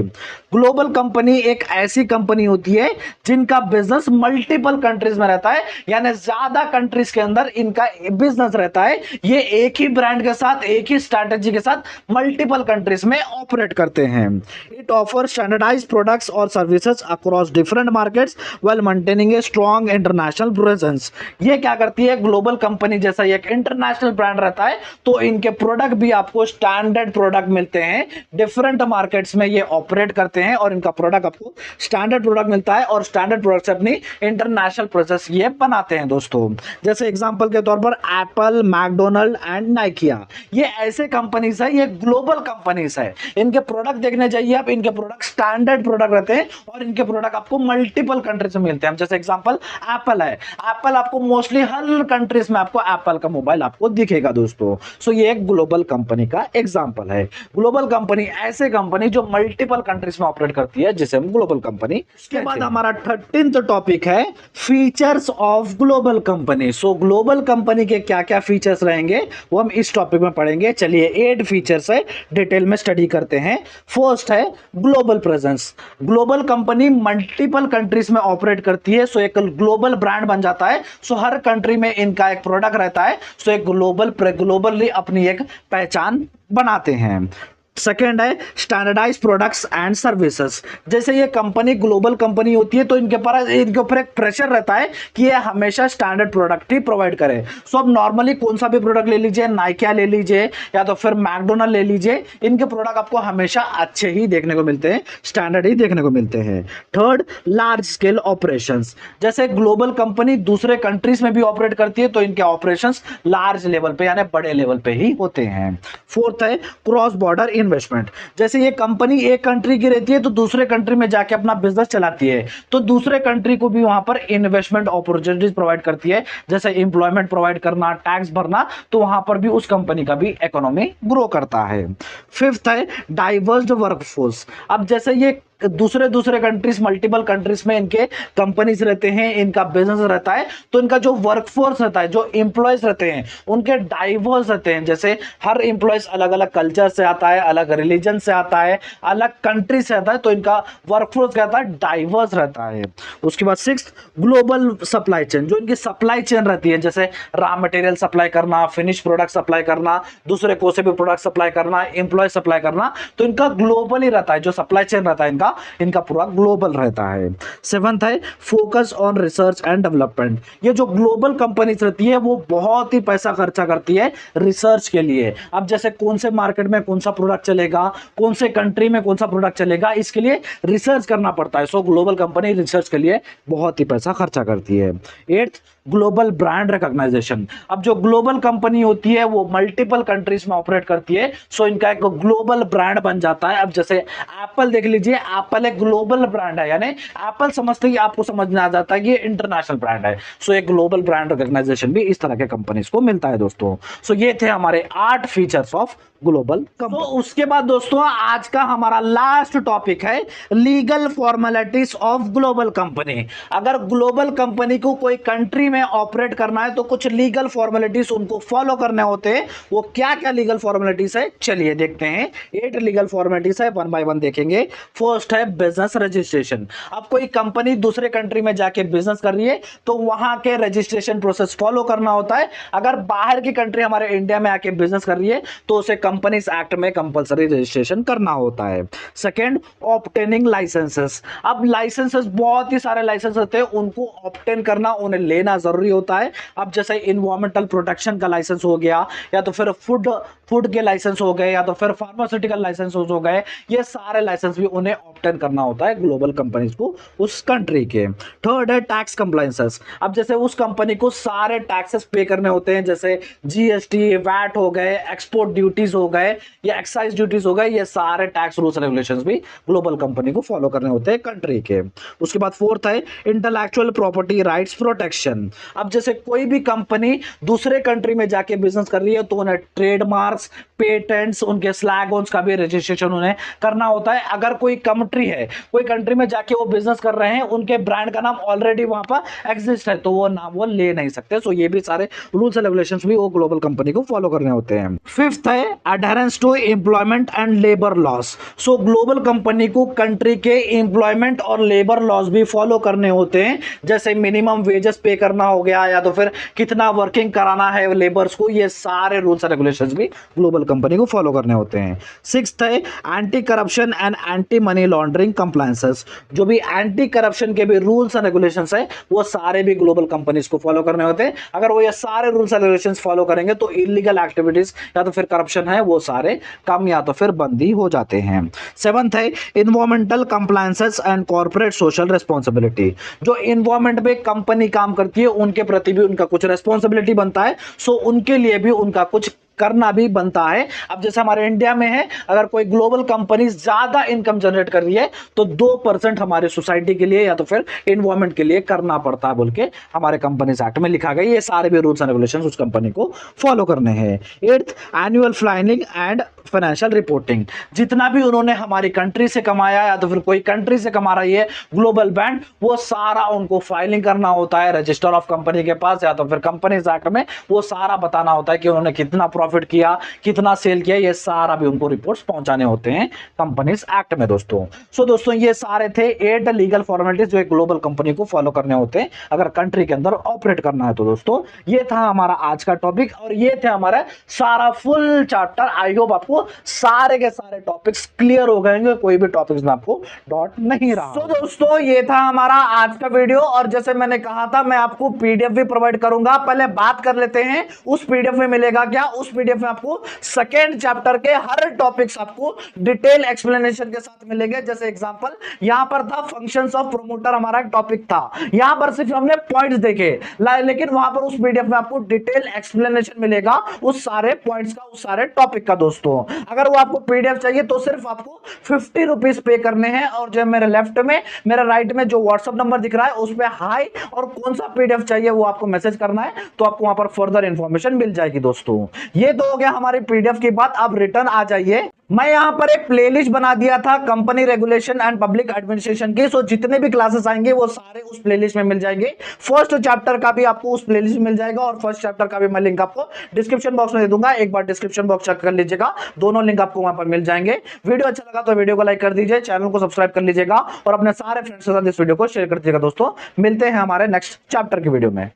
Global company एक ऐसी कंपनी होती है जिनका बिजनेस मल्टीपल कंट्रीज में रहता है, यानी ज्यादा कंट्रीज के अंदर इनका बिजनेस रहता है। ये एक ही ब्रांड के साथ, एक ही स्ट्रैटेजी के साथ मल्टीपल कंट्रीज में ऑपरेट करते हैं। इट ऑफर स्टैंडर्डाइज्ड प्रोडक्ट्स और services across different markets while maintaining a strong international presence. ये क्या करती है, ग्लोबल कंपनी जैसा एक इंटरनेशनल ब्रांड रहता है, तो इनके प्रोडक्ट भी आपको स्टैंडर्ड प्रोडक्ट मिलते हैं। डिफरेंट मार्केट्स में ये ऑपरेट करते हैं और इनका प्रोडक्ट आपको स्टैंडर्ड प्रोडक्ट मिलता है, और स्टैंडर्ड प्रोडक्ट से अपनी इंटरनेशनल प्रोसेस ये बनाते हैं दोस्तों। जैसे एग्जांपल के तौर पर एप्पल, मैकडोनल्ड एंड नाइकिया, ये ऐसे कंपनीज है, ये ग्लोबल कंपनीज है। इनके प्रोडक्ट देखने जाइए आप, इनके प्रोडक्ट स्टैंडर्ड प्रोडक्ट रहते हैं और इनके प्रोडक्ट आपको मल्टीपल कंट्रीज में मिलते हैं। जैसे एग्जांपल एप्पल है, एप्पल आपको मोस्टली हर कंट्रीज में आपको एप्पल का मोबाइल आपको दिखेगा दोस्तों। सो ये एक ग्लोबल कंपनी का एग्जांपल है। ग्लोबल कंपनी ऐसे कंपनी जो मल्टीपल कंट्रीज में ऑपरेट करती है, जिसे हम ग्लोबल कंपनी। इसके बाद हमारा 13th टॉपिक है features of global company. So global company के क्या क्या फीचर्स रहेंगे वो हम इस टॉपिक में पढ़ेंगे। चलिए 8 फीचर्स है, डिटेल में स्टडी करते हैं। फर्स्ट है global presence. Global company multiple countries में ऑपरेट करती है, सो एक ग्लोबल ब्रांड बन जाता है। सो हर कंट्री में इनका एक प्रोडक्ट रहता है, सो एक ग्लोबली अपनी एक पहचान बनाते हैं। सेकेंड है स्टैंडर्डाइज प्रोडक्ट्स एंड सर्विसेज। जैसे ये कंपनी ग्लोबल कंपनी होती है, तो इनके ऊपर एक प्रेशर रहता है कि ये हमेशा स्टैंडर्ड प्रोडक्ट ही प्रोवाइड करे। सो अब नॉर्मली कौन सा भी प्रोडक्ट ले लीजिए, नाइकिया ले लीजिए या तो फिर मैकडोनल्ड ले लीजिए, इनके प्रोडक्ट आपको हमेशा अच्छे ही देखने को मिलते हैं, स्टैंडर्ड ही देखने को मिलते हैं। Third, large scale operations. जैसे ग्लोबल कंपनी दूसरे कंट्रीज में भी ऑपरेट करती है, तो इनके ऑपरेशंस लार्ज लेवल पे यानी बड़े लेवल पे ही होते हैं। फोर्थ है क्रॉस बॉर्डर इन्वेस्टमेंट। जैसे ये कंपनी एक कंट्री की रहती है, तो दूसरे कंट्री में जाके अपना बिजनेस चलाती है, तो दूसरे कंट्री को भी वहां पर इन्वेस्टमेंट अपॉर्चुनिटीज प्रोवाइड करती है, जैसे एम्प्लॉयमेंट प्रोवाइड करना, टैक्स भरना, तो वहां पर भी उस कंपनी का भी इकोनॉमी ग्रो करता है। फिफ्थ है डाइवर्स वर्कफोर्स। अब जैसे ये दूसरे दूसरे कंट्रीज, मल्टीपल कंट्रीज में इनके कंपनीज रहते हैं, इनका बिजनेस रहता है, तो इनका जो वर्कफोर्स रहता है, जो एम्प्लॉयज रहते हैं, उनके डाइवर्स रहते हैं। जैसे हर एम्प्लॉयज अलग अलग कल्चर से आता है, अलग रिलीजन से आता है, अलग कंट्री से आता है, तो इनका वर्कफोर्स क्या रहता है, डाइवर्स रहता है। उसके बाद सिक्स्थ, ग्लोबल सप्लाई चेन, जो इनकी सप्लाई चेन रहती है, जैसे रॉ मटेरियल सप्लाई करना, फिनिश प्रोडक्ट सप्लाई करना, दूसरे को से भी प्रोडक्ट सप्लाई करना, एम्प्लॉय सप्लाई करना, तो इनका ग्लोबली रहता है। जो सप्लाई चेन रहता है इनका इनका पूरा ग्लोबल रहता है। सेवंथ है focus on research and development. ये जो ग्लोबल कंपनीज रहती है वो बहुत ही पैसा खर्चा करती है रिसर्च के लिए। अब जैसे कौन से मार्केट में कौन सा प्रोडक्ट चलेगा, कौन से कंट्री में कौन सा प्रोडक्ट चलेगा, इसके लिए रिसर्च करना पड़ता है। सो ग्लोबल कंपनी रिसर्च के लिए बहुत ही पैसा खर्चा करती है। Eighth, global brand recognition. अब जो ग्लोबल कंपनी होती है वो मल्टीपल कंट्रीज में ऑपरेट करती है, सो इनका एक ग्लोबल ब्रांड बन जाता है। अब जैसे एप्पल देख लीजिए, एप्पल एक ग्लोबल ब्रांड है, यानी एप्पल समझते ही आपको समझ में आ जाता है कि ये इंटरनेशनल ब्रांड है। सो एक ग्लोबल ब्रांड रिकॉग्नाइजेशन भी इस तरह के कंपनीज को मिलता है दोस्तों। सो ये थे हमारे 8 फीचर्स ऑफ ग्लोबल कंपनी। तो उसके बाद दोस्तों आज का हमारा लास्ट टॉपिक है legal formalities of global company. अगर ग्लोबल कंपनी को कोई कंट्री में ऑपरेट करना है तो कुछ लीगल फॉर्मेलिटीज उनको फॉलो करने होते हैं। वो क्या क्या लीगल फॉर्मेलिटीज है, चलिए देखते हैं। 8 लीगल फॉर्मेलिटीज है, वन बाय वन देखेंगे। फर्स्ट है बिजनेस रजिस्ट्रेशन। अब कोई कंपनी दूसरे कंट्री में जाके बिजनेस कर रही है तो वहां के रजिस्ट्रेशन प्रोसेस फॉलो करना होता है। अगर बाहर की कंट्री हमारे इंडिया में आके बिजनेस कर रही है तो उसे कंपनीज एक्ट में कंपलसरी रजिस्ट्रेशन करना होता है। Second, obtaining licences. अब लाइसेंसेस बहुत ही सारे लाइसेंस होते हैं, उनको ऑब्टेन करना, उन्हें लेना जरूरी होता है। अब जैसे इन्वायरमेंटल प्रोटेक्शन का लाइसेंस हो गया, या तो फिर फूड के लाइसेंस हो गए, या तो फिर फार्मास्यूटिकल लाइसेंस हो गए, ये सारे लाइसेंस भी उन्हें ऑब्टेन करना होता है ग्लोबल कंपनीज को उस कंट्री के। थर्ड है टैक्स कंप्लायंसेस। अब जैसे उस कंपनी को सारे टैक्सेस पे करने होते हैं, जैसे जीएसटी, वैट हो गए, एक्सपोर्ट ड्यूटीज हो गए या एक्साइज ड्यूटीज हो गए, ये सारे टैक्स रूल्स रेगुलेशंस भी ग्लोबल कंपनी को फॉलो करने होते हैं कंट्री के। उसके बाद फोर्थ है इंटेलेक्चुअल प्रॉपर्टी राइट्स प्रोटेक्शन। अब जैसे कोई भी कंपनी दूसरे कंट्री में जाके बिजनेस कर रही है तो उन्हें ट्रेडमार्क्स, पेटेंट्स, उनके स्लैगन्स का भी रजिस्ट्रेशन उन्हें करना होता है। अगर कोई कंट्री है, कोई कंट्री में जाके वो बिजनेस कर रहे हैं, उनके ब्रांड का नाम ऑलरेडी वहां पर एग्जिस्ट है तो वो नाम वो ले नहीं सकते। सो ये भी सारे रूल्स एंड रेगुलेशंस भी वो ग्लोबल कंपनी को फॉलो करने होते हैं। फिफ्थ है adherence to employment and labor laws। So global company को कंट्री के एम्प्लॉयमेंट और लेबर लॉज भी फॉलो करने होते हैं, जैसे मिनिमम वेजेस पे करना हो गया, या तो फिर कितना वर्किंग कराना है लेबर्स को, ये सारे रूल्स एंड रेगुलेशंस भी ग्लोबल कंपनी को फॉलो करने होते हैं। सिक्स्थ है anti corruption and anti money laundering compliances. जो भी एंटी करप्शन के भी रूल्स एंड रेगुलेशंस है वो सारे भी ग्लोबल कंपनीज को फॉलो करने होते हैं। अगर वो ये सारे रूल्स एंड रेगुलेशंस फॉलो करेंगे तो इलीगल एक्टिविटीज या तो फिर करप्शन है वो सारे कम या तो फिर बंद ही हो जाते हैं। सेवंथ है environmental compliances and corporate social responsibility. जो इन्वायरमेंट में कंपनी काम करती है उनके प्रति भी उनका कुछ रिस्पांसिबिलिटी बनता है, सो उनके लिए भी उनका कुछ करना भी बनता है। अब जैसे हमारे इंडिया में है, अगर कोई ग्लोबल कंपनी ज्यादा इनकम जनरेट कर रही है तो 2% हमारे सोसाइटी के लिए या तो फिर एनवायरमेंट के लिए करना पड़ता है बोल के हमारे कंपनीज एक्ट में लिखा गया। ये सारे भी रूल्स एंड रेगुलेशंस उस कंपनी को फॉलो करने हैं। Eighth, annual filing and financial reporting. जितना भी उन्होंने हमारी कंट्री से कमाया या तो फिर कोई कंट्री से कमा रही है ग्लोबल ब्रांड, वो सारा उनको फाइलिंग करना होता है रजिस्टर ऑफ कंपनी के पास या तो फिर कंपनीज एक्ट में। वो सारा बताना होता है कि उन्होंने कितना प्रॉफिट किया, कितना सेल किया, ये सारा भी उनको रिपोर्ट्स पहुंचाने होते हैं कंपनीज एक्ट में दोस्तों। सो दोस्तों ये सारे थे 8 लीगल फॉर्मेलिटीज जो एक ग्लोबल कंपनी को फॉलो करने होते हैं अगर कंट्री के अंदर ऑपरेट करना है तो दोस्तों ये था हमारा आज का टॉपिक और ये थे हमारा सारा फुल चैप्टर। आई होप आपको सारे के सारे टॉपिक्स क्लियर हो गए, कोई भी टॉपिक्स में आपको डॉट नहीं रहा। तो दोस्तों ये था हमारा आज का वीडियो और जैसे मैंने कहा था मैं आपको पीडीएफ भी प्रोवाइड करूंगा। पहले बात कर लेते हैं उस पीडीएफ में मिलेगा क्या। उस पीडीएफ में आपको सेकेंड चैप्टर के हर टॉपिक्स आपको डिटेल एक्सप्लेनेशन के साथ मिलेंगे। जैसे एग्जांपल यहां पर था फंक्शंस ऑफ प्रोमोटर, हमारा एक टॉपिक था, यहां पर सिर्फ हमने पॉइंट्स देखे, लेकिन वहां पर उस पीडीएफ में आपको डिटेल एक्सप्लेनेशन मिलेगा उस सारे पॉइंट्स का, उस सारे टॉपिक का दोस्तों। अगर वो आपको पीडीएफ चाहिए तो सिर्फ आपको 50 रुपीज पे करने हैं और जो मेरे लेफ्ट में मेरा राइट में जो व्हाट्सएप नंबर दिख रहा है उस पे हाई और कौन सा पीडीएफ चाहिए वो आपको मैसेज करना है तो आपको वहां पर फर्दर इंफॉर्मेशन मिल जाएगी दोस्तों। ये तो हो गया हमारी पीडीएफ की बात। अब रिटर्न आ जाइए। मैं यहां पर एक प्लेलिस्ट बना दिया था company regulation and public administration की। सो जितने भी क्लासेस आएंगे वो सारे उस प्लेलिस्ट में मिल जाएंगे। फर्स्ट चैप्टर का भी आपको उस प्लेलिस्ट में मिल जाएगा और फर्स्ट चैप्टर का भी मैं लिंक आपको डिस्क्रिप्शन बॉक्स में दे दूंगा। एक बार डिस्क्रिप्शन बॉक्स चेक कर लीजिएगा, दोनों लिंक आपको वहां पर मिल जाएंगे। वीडियो अच्छा लगा तो वीडियो को लाइक कर दीजिए, चैनल को सब्सक्राइब कर लीजिएगा और अपने सारे फ्रेंड्स के साथ इस वीडियो को शेयर कर दीजिएगा। दोस्तों मिलते हैं हमारे नेक्स्ट चैप्टर की वीडियो में।